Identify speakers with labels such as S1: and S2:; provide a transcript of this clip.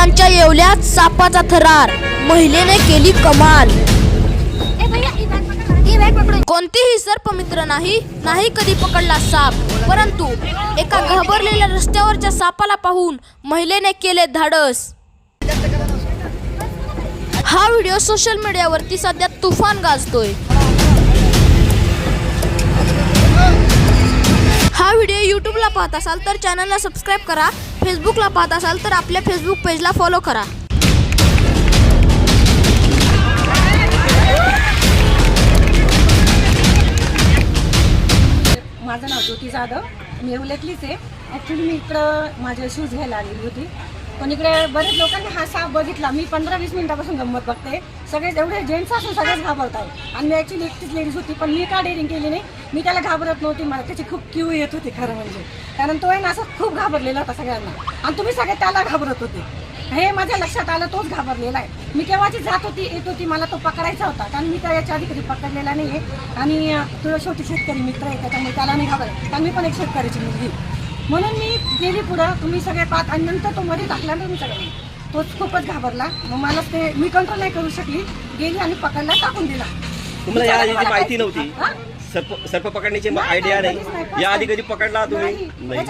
S1: मित्रांच्या येवल्यात सापाचा थरार, महिलेने केली कमाल। कोणतीही सर्पमित्र नाही कधी पकडला साप, परंतु एका घाबरलेल्या रस्त्यावरच्या सापाला पाहून महिलेने केले धाडस। हा व्हिडिओ सोशल मीडियावरती सध्या तुफान गाजतोय। हा व्हिडिओ यूट्यूबला पाहत असाल तर चॅनलला सबस्क्राइब करा, फेसबुकला पाहत असाल तर आपल्या फेसबुक पेजला फॉलो करा।
S2: माझं नाव ज्योती जाधव, मी येवल्यातलीच आहे। ॲक्च्युली मी इकडं माझे शूज घ्यायला आलेली होती, पण इकडे बरेच लोकांनी हा साप बघितला। मी 15-20 मिनिटापासून गंमत बघते, सगळे एवढे जेंट्स असून सगळेच घाबरत आहेत। आणि मी ॲक्च्युली एकटीच लेडीज होती, पण मी का डेअरिंग केली नाही, मी त्याला घाबरत नव्हती। मला त्याची खूप क्यू येत होती खरं म्हणजे, कारण तो आहे ना असं खूप घाबरलेला होता सगळ्यांना, आणि तुम्ही सगळे त्याला घाबरत होते। हे माझ्या लक्षात आलं, तोच घाबरलेला आहे। मी केव्हाची जात होती येत होती, मला तो पकडायचा होता, कारण मी त्या याच्या आधी कधी पकडलेला नाही आहे। आणि तुझा शेवटी शेतकरी मित्र आहे, त्याच्यामुळे त्याला नाही घाबरत, कारण मी पण एक शेतकऱ्याची मुलगी, म्हणून मी गेली पुढं। तुम्ही सगळे पाहत, आणि नंतर तो मध्ये टाकला ना, मी सगळे तोच खूपच घाबरला। मग मला ते मी कंट्रोल नाही करू शकली, गेली आणि पकडला, टाकून दिला।
S3: तुम्हाला या आधी माहिती नव्हती? सर्प पकडण्याची आयडिया नाही? या आधी कधी पकडला तुम्ही? नाही।